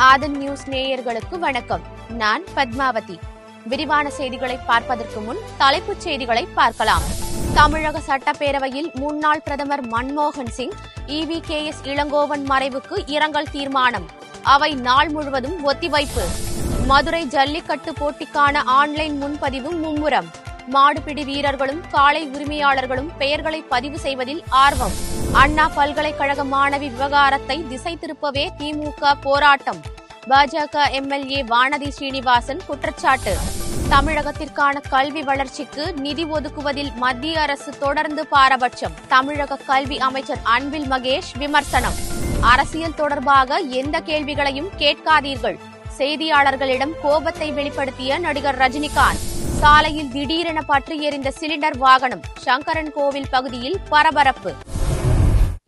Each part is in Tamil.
ஆதன் நியூஸ் நேயர்களுக்கு வணக்கம். நான் பத்மாவதி. விரிவான செய்திகளை பார்ப்பதற்கு முன் தலைப்புச் செய்திகளை பார்க்கலாம். தமிழக சட்டப்பேரவையில் முன்னாள் பிரதமர் மன்மோகன் சிங், EVKS இளங்கோவன் மறைவுக்கு இரங்கல் தீர்மானம். அவை நாள் முழுவதும் ஒத்திவைப்பு. மதுரை ஜல்லிக்கட்டு போட்டிக்கான ஆன்லைன் முன்பதிவு மும்முரம். மாடுபிடி வீரர்களும் காளை உரிமையாளர்களும் பெயர்களை பதிவு செய்வதில் ஆர்வம். அண்ணா பல்கலைக்கழக மாணவி விவகாரத்தை திசை திருப்பவே திமுக போராட்டம். பாஜக MLA வானதி ஸ்ரீனிவாசன் குற்றச்சாட்டு. தமிழகத்திற்கான கல்வி வளர்ச்சிக்கு நிதி ஒதுக்குவதில் மத்திய அரசு தொடர்ந்து பாரபட்சம். தமிழக கல்வி அமைச்சர் அன்பில் மகேஷ் விமர்சனம். அரசியல் தொடர்பாக எந்த கேள்விகளையும் கேட்காதீர்கள். செய்தியாளர்களிடம் கோபத்தை வெளிப்படுத்திய நடிகர் ரஜினிகாந்த். சாலையில் திடீரென பற்றி எரிந்த சிலிண்டர் வாகனம். சங்கரன் கோவில் பகுதியில் பரபரப்பு.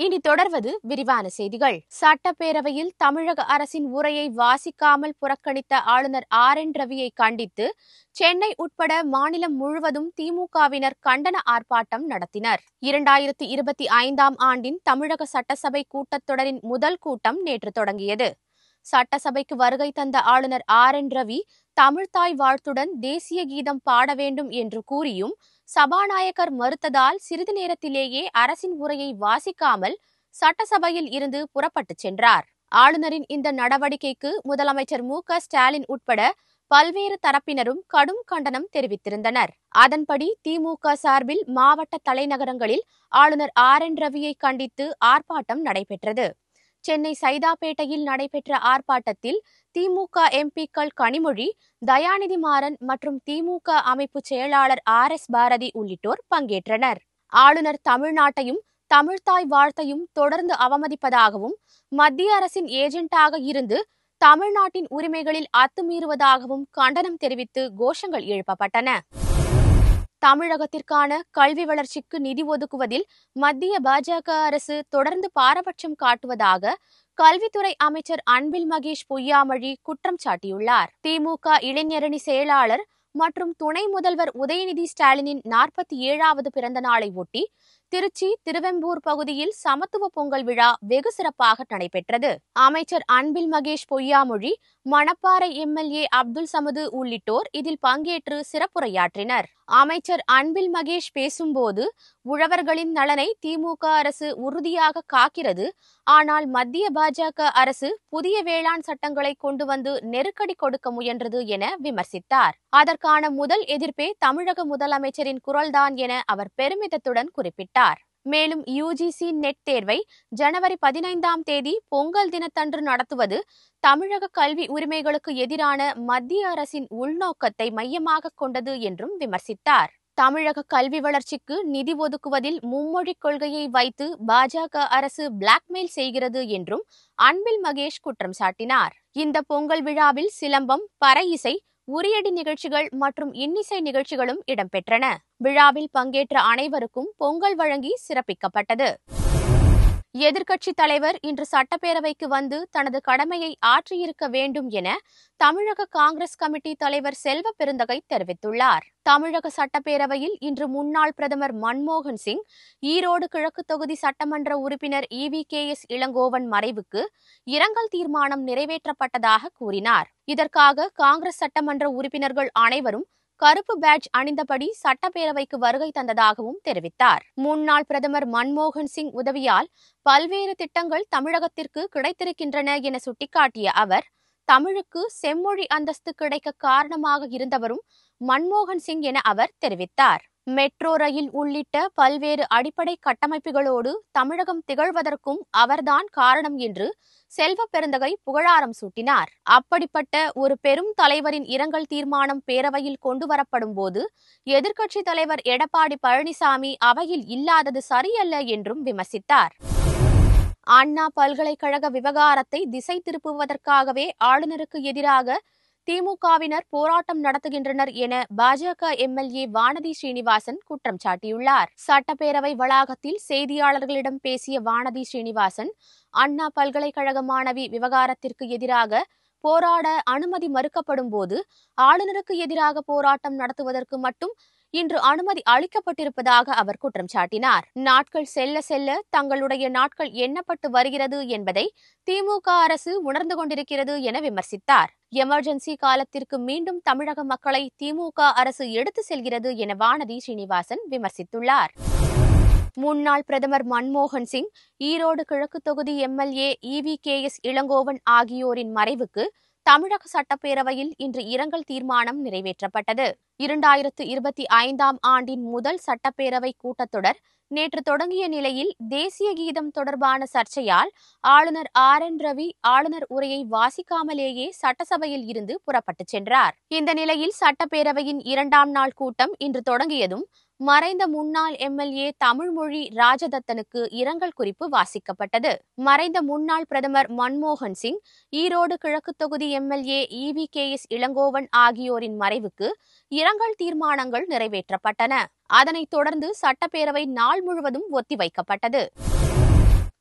இனி தொடர்வது விரிவான செய்திகள். சட்டப்பேரவையில் தமிழக அரசின் உரையை வாசிக்காமல் புறக்கணித்த ஆளுநர் RN ரவியை கண்டித்து சென்னை உட்பட மாநிலம் முழுவதும் திமுகவினர் கண்டன ஆர்ப்பாட்டம் நடத்தினர். 2025ஆம் ஆண்டின் தமிழக சட்டசபை கூட்டத்தொடரின் முதல் கூட்டம் நேற்று தொடங்கியது. சட்டசபைக்கு வருகை தந்த ஆளுநர் RN ரவி தமிழ்த்தாய் வாழ்த்துடன் தேசிய கீதம் பாட வேண்டும் என்று கூறியும் சபாநாயகர் மறுத்ததால் சிறிது நேரத்திலேயே அரசின் உரையை வாசிக்காமல் சட்டசபையில் இருந்து புறப்பட்டுச் சென்றார். ஆளுநரின் இந்த நடவடிக்கைக்கு முதலமைச்சர் MK ஸ்டாலின் உட்பட பல்வேறு தரப்பினரும் கடும் கண்டனம் தெரிவித்திருந்தனர். அதன்படி திமுக சார்பில் மாவட்ட தலைநகரங்களில் ஆளுநர் RN ரவியை கண்டித்து ஆர்ப்பாட்டம் நடைபெற்றது. சென்னை சைதாப்பேட்டையில் நடைபெற்ற ஆர்ப்பாட்டத்தில் திமுக MPக்கள் கனிமொழி, தயாநிதி மாறன் மற்றும் திமுக அமைப்பு செயலாளர் RS பாரதி உள்ளிட்டோர் பங்கேற்றனர். ஆளுநர் தமிழ்நாட்டையும் தமிழ்த்தாய் வாழ்த்தையும் தொடர்ந்து அவமதிப்பதாகவும் மத்திய அரசின் ஏஜென்டாக இருந்து தமிழ்நாட்டின் உரிமைகளில் அத்துமீறுவதாகவும் கண்டனம் தெரிவித்து கோஷங்கள் எழுப்பப்பட்டன. தமிழகத்திற்கான கல்வி வளர்ச்சிக்கு நிதி ஒதுக்குவதில் மத்திய பாஜக அரசு தொடர்ந்து பாரபட்சம் காட்டுவதாக கல்வித்துறை அமைச்சர் அன்பில் மகேஷ் பொய்யாமொழி குற்றம் சாட்டியுள்ளார். திமுக இளைஞரணி செயலாளர் மற்றும் துணை முதல்வர் உதயநிதி ஸ்டாலினின் 47வது பிறந்த நாளை ஒட்டி திருச்சி, திருவெம்பூர் பகுதியில் சமத்துவ பொங்கல் விழா வெகு சிறப்பாக நடைபெற்றது. அமைச்சர் அன்பில் மகேஷ் பொய்யாமொழி, மணப்பாறை MLA அப்துல் சமது உள்ளிட்டோர் இதில் பங்கேற்று சிறப்புரையாற்றினர். அமைச்சர் அன்பில் மகேஷ் பேசும்போது, உழவர்களின் நலனை திமுக அரசு உறுதியாக காக்கிறது. ஆனால் மத்திய பாஜக அரசு புதிய வேளாண் சட்டங்களை கொண்டு வந்து நெருக்கடி கொடுக்க முயன்றது என விமர்சித்தார். அதற்கான முதல் எதிர்ப்பே தமிழக முதலமைச்சரின் குரல்தான் என அவர் பெருமிதத்துடன் குறிப்பிட்டார். மேலும் UGC நெட் தேர்வை ஜனவரி 15ஆம் தேதி பொங்கல் தினத்தன்று நடத்துவது தமிழக கல்வி உரிமைகளுக்கு எதிரான மத்திய அரசின் உள்நோக்கத்தை மையமாக கொண்டது என்றும் விமர்சித்தார். தமிழக கல்வி வளர்ச்சிக்கு நிதி ஒதுக்குவதில் மும்மொழிக் கொள்கையை வைத்து பாஜக அரசு பிளாக்மெயில் செய்கிறது என்றும் அன்பில் மகேஷ் குற்றம் சாட்டினார். இந்த பொங்கல் விழாவில் சிலம்பம், பறை இசை, உரியடி நிகழ்ச்சிகள் மற்றும் இன்னிசை நிகழ்ச்சிகளும் இடம்பெற்றன. விழாவில் பங்கேற்ற அனைவருக்கும் பொங்கல் வழங்கி சிறப்பிக்கப்பட்டது. எதிர்க்கட்சித் தலைவர் இன்று சட்டப்பேரவைக்கு வந்து தனது கடமையை ஆற்றியிருக்க வேண்டும் என தமிழக காங்கிரஸ் கமிட்டி தலைவர் செல்வ பெருந்தகை தெரிவித்துள்ளார். தமிழக சட்டப்பேரவையில் இன்று முன்னாள் பிரதமர் மன்மோகன் சிங், ஈரோடு கிழக்கு தொகுதி சட்டமன்ற உறுப்பினர் EVKS இளங்கோவன் மறைவுக்கு இரங்கல் தீர்மானம் நிறைவேற்றப்பட்டதாக கூறினார். இதற்காக காங்கிரஸ் சட்டமன்ற உறுப்பினர்கள் அனைவரும் கருப்பு பேட்ஜ் அணிந்தபடி சட்டப்பேரவைக்கு வருகை தந்ததாகவும் தெரிவித்தார். முன்னாள் பிரதமர் மன்மோகன் சிங் உதவியால் பல்வேறு திட்டங்கள் தமிழகத்திற்கு கிடைத்திருக்கின்றன என சுட்டிக்காட்டிய அவர், தமிழுக்கு செம்மொழி அந்தஸ்து கிடைக்க காரணமாக இருந்தவரும் மன்மோகன் சிங் என அவர் தெரிவித்தார். மெட்ரோ ரயில் உள்ளிட்ட பல்வேறு அடிப்படை கட்டமைப்புகளோடு தமிழகம் திகழ்வதற்கும் அவர்தான் காரணம் என்று செல்வ பெருந்தகை புகழாரம் சூட்டினார். அப்படிப்பட்ட ஒரு பெரும் தலைவரின் இரங்கல் தீர்மானம் பேரவையில் கொண்டுவரப்படும் போது எதிர்க்கட்சித் தலைவர் எடப்பாடி பழனிசாமி அவையில் இல்லாதது சரியல்ல என்றும் விமர்சித்தார். அண்ணா பல்கலைக்கழக விவகாரத்தை திசை திருப்புவதற்காகவே ஆளுநருக்கு எதிராக திமுகவினர் போராட்டம் நடத்துகின்றனர் என பாஜக MLA வானதி ஸ்ரீனிவாசன் குற்றம் சாட்டியுள்ளார். சட்டப்பேரவை வளாகத்தில் செய்தியாளர்களிடம் பேசிய வானதி ஸ்ரீனிவாசன், அண்ணா பல்கலைக்கழக மாணவி விவகாரத்திற்கு எதிராக போராட அனுமதி மறுக்கப்படும் போது ஆளுநருக்கு எதிராக போராட்டம் நடத்துவதற்கு மட்டும் இன்று அனுமதி அளிக்கப்பட்டிருப்பதாக அவர் குற்றம் சாட்டினார். நாட்கள் செல்ல செல்ல தங்களுடைய நாட்கள் எண்ணப்பட்டு வருகிறது என்பதை திமுக அரசு உணர்ந்து கொண்டிருக்கிறது என விமர்சித்தார். எமர்ஜென்சி காலத்திற்கு மீண்டும் தமிழக மக்களை திமுக அரசு எடுத்து செல்கிறது என வானதி ஸ்ரீனிவாசன் விமர்சித்துள்ளார். முன்னாள் பிரதமர் மன்மோகன் சிங், ஈரோடு கிழக்கு தொகுதி எம்எல்ஏ EVKS இளங்கோவன் ஆகியோரின் மறைவுக்கு தமிழக சட்டப்பேரவையில் இன்று இரங்கல் தீர்மானம் நிறைவேற்றப்பட்டது. 2025ஆம் ஆண்டின் முதல் சட்டப்பேரவை கூட்டத்தொடர் நேற்று தொடங்கிய நிலையில் தேசிய கீதம் தொடர்பான சர்ச்சையால் ஆளுநர் RN ரவி ஆளுநர் உரையை வாசிக்காமலேயே சட்டசபையில் இருந்து புறப்பட்டுச் சென்றார். இந்த நிலையில் சட்டப்பேரவையின் 2ஆம் நாள் கூட்டம் இன்று தொடங்கியதும் மறைந்த முன்னாள் எம்எல்ஏ தமிழ்மொழி ராஜதத்தனுக்கு இரங்கல் குறிப்பு வாசிக்கப்பட்டது. மறைந்த முன்னாள் பிரதமர் மன்மோகன் சிங், ஈரோடு கிழக்கு தொகுதி எம்எல்ஏ EVKS இளங்கோவன் ஆகியோரின் மறைவுக்கு இரங்கல் தீர்மானங்கள் நிறைவேற்றப்பட்டன. அதனைத் தொடர்ந்து சட்டப்பேரவை நாள் முழுவதும் ஒத்திவைக்கப்பட்டது.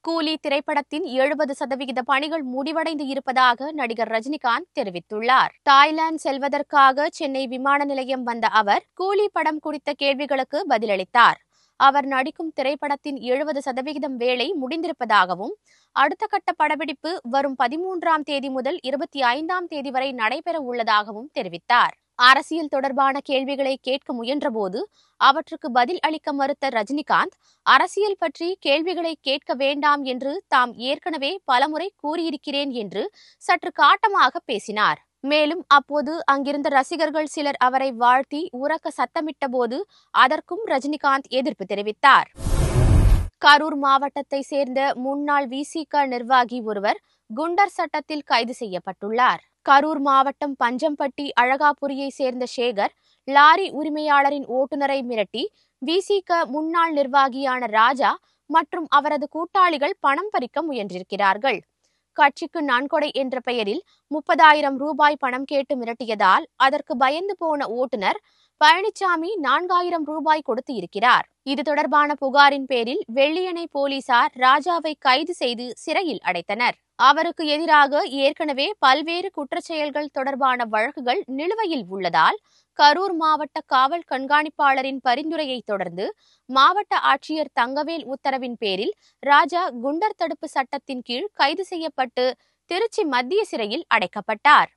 கூலி திரைப்படத்தின் 70% பணிகள் முடிவடைந்து இருப்பதாக நடிகர் ரஜினிகாந்த் தெரிவித்துள்ளார். தாய்லாந்து செல்வதற்காக சென்னை விமான நிலையம் வந்த அவர் கூலி படம் குறித்த கேள்விகளுக்கு பதிலளித்தார். அவர் நடிக்கும் திரைப்படத்தின் 70% வேலை முடிந்திருப்பதாகவும் அடுத்த கட்ட படப்பிடிப்பு வரும் 13ஆம் தேதி முதல் 25ஆம் தேதி வரை நடைபெற உள்ளதாகவும் தெரிவித்தார். அரசியல் தொடர்பான கேள்விகளை கேட்க முயன்றபோது அவற்றுக்கு பதில் அளிக்க மறுத்த ரஜினிகாந்த், அரசியல் பற்றி கேள்விகளை கேட்க வேண்டாம் என்று தாம் ஏற்கனவே பலமுறை கூறியிருக்கிறேன் என்று சற்று காட்டமாக பேசினார். மேலும் அப்போது அங்கிருந்த ரசிகர்கள் சிலர் அவரை வாழ்த்தி உரக்க சத்தமிட்ட போது அதற்கும் ரஜினிகாந்த் எதிர்ப்பு தெரிவித்தார். கரூர் மாவட்டத்தை சேர்ந்த முன்னாள் VCK நிர்வாகி ஒருவர் குண்டர் சட்டத்தில் கைது செய்யப்பட்டுள்ளார். கரூர் மாவட்டம் பஞ்சம்பட்டி அழகாபுரியை சேர்ந்த சேகர் லாரி உரிமையாளரின் ஓட்டுநரை மிரட்டி VCK முன்னாள் நிர்வாகியான ராஜா மற்றும் அவரது கூட்டாளிகள் பணம் பறிக்க முயன்றிருக்கிறார்கள். கட்சிக்கு நன்கொடை என்ற பெயரில் 30,000 ரூபாய் பணம் கேட்டு மிரட்டியதால் அதற்கு பயந்து போன ஓட்டுநர் பழனிசாமி 4,000 ரூபாய் கொடுத்து இருக்கிறார். இது தொடர்பான புகாரின் பேரில் வெள்ளியணை போலீசார் ராஜாவை கைது செய்து சிறையில் அடைத்தனர். அவருக்கு எதிராக ஏற்கனவே பல்வேறு குற்றச்செயல்கள் தொடர்பான வழக்குகள் நிலுவையில் உள்ளதால் கரூர் மாவட்ட காவல் கண்காணிப்பாளரின் பரிந்துரையை தொடர்ந்து மாவட்ட ஆட்சியர் தங்கவேல் உத்தரவின் பேரில் ராஜா குண்டர் தடுப்பு சட்டத்தின் கீழ் கைது செய்யப்பட்டு திருச்சி மத்திய சிறையில் அடைக்கப்பட்டார்.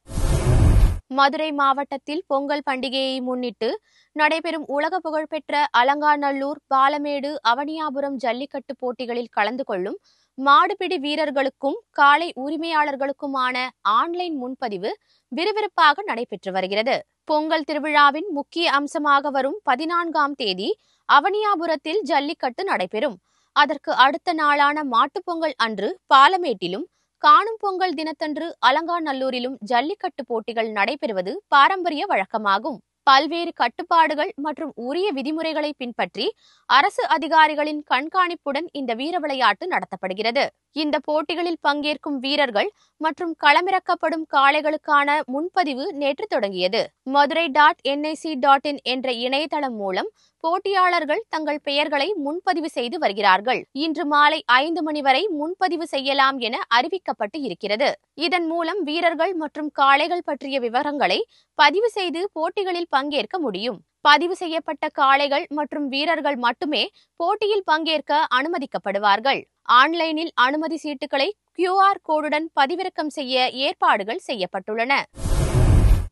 மதுரை மாவட்டத்தில் பொங்கல் பண்டிகையை முன்னிட்டு நடைபெறும் உலக புகழ்பெற்ற அலங்காநல்லூர், பாலமேடு, அவனியாபுரம் ஜல்லிக்கட்டு போட்டிகளில் கலந்து கொள்ளும் மாடுபிடி வீரர்களுக்கும் காளை உரிமையாளர்களுக்குமான ஆன்லைன் முன்பதிவு விறுவிறுப்பாக நடைபெற்று வருகிறது. பொங்கல் திருவிழாவின் முக்கிய அம்சமாக வரும் 14ஆம் தேதி அவனியாபுரத்தில் ஜல்லிக்கட்டு நடைபெறும். அதற்கு அடுத்த நாளான மாட்டுப்பொங்கல் அன்று பாலமேட்டிலும், காணும் பொங்கல் தினத்தன்று அலங்காநல்லூரிலும் ஜல்லிக்கட்டு போட்டிகள் நடைபெறுவது பாரம்பரிய வழக்கமாகும். பல்வேறு கட்டுப்பாடுகள் மற்றும் உரிய விதிமுறைகளை பின்பற்றி அரசு அதிகாரிகளின் கண்காணிப்புடன் இந்த வீர விளையாட்டு நடத்தப்படுகிறது. இந்த போட்டிகளில் பங்கேற்கும் வீரர்கள் மற்றும் களமிறக்கப்படும் காளைகளுக்கான முன்பதிவு நேற்று தொடங்கியது. madurai.nic.in என்ற இணையதளம் மூலம் போட்டியாளர்கள் தங்கள் பெயர்களை முன்பதிவு செய்து வருகிறார்கள். இன்று மாலை 5 மணி வரை முன்பதிவு செய்யலாம் என அறிவிக்கப்பட்டு இருக்கிறது. இதன் மூலம் வீரர்கள் மற்றும் காளைகள் பற்றிய விவரங்களை பதிவு செய்து போட்டிகளில் பங்கேற்க முடியும். பதிவு செய்யப்பட்ட காளைகள் மற்றும் வீரர்கள் மட்டுமே போட்டியில் பங்கேற்க அனுமதிக்கப்படுவார்கள். ஆன்லைனில் அனுமதி சீட்டுகளை QR கோடுடன் பதிவிறக்கம் செய்ய ஏற்பாடுகள் செய்யப்பட்டுள்ளன.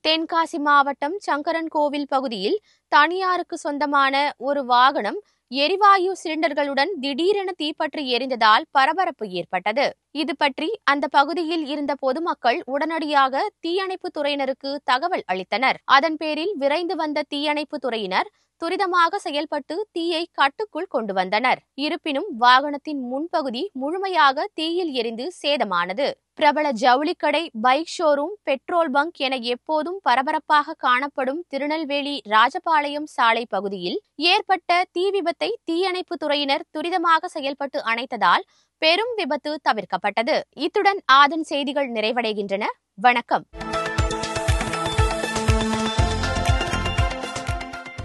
தென்காசி மாவட்டம் சங்கரன் கோவில் பகுதியில் தனியாருக்கு சொந்தமான ஒரு வாகனம் எரிவாயு சிலிண்டர்களுடன் திடீரென தீப்பற்றி எரிந்ததால் பரபரப்பு ஏற்பட்டது. இது பற்றி அந்த பகுதியில் இருந்த பொதுமக்கள் உடனடியாக தீயணைப்பு துறையினருக்கு தகவல் அளித்தனர். அதன் பேரில் விரைந்து வந்த தீயணைப்பு துறையினர் துரிதமாக செயல்பட்டு தீயை கட்டுக்குள் கொண்டு வந்தனர். இருப்பினும் வாகனத்தின் முன்பகுதி முழுமையாக தீயில் எரிந்து சேதமானது. பிரபல ஜவுளிக்கடை, பைக் ஷோரூம், பெட்ரோல் பங்க் என எப்போதும் பரபரப்பாக காணப்படும் திருநெல்வேலி ராஜபாளையம் சாலை பகுதியில் ஏற்பட்ட தீ விபத்தை தீயணைப்பு துறையினர் துரிதமாக செயல்பட்டு அணைத்ததால் பெரும் விபத்து தவிர்க்கப்பட்டது. இத்துடன் ஆதன் செய்திகள் நிறைவடைகின்றன. வணக்கம்.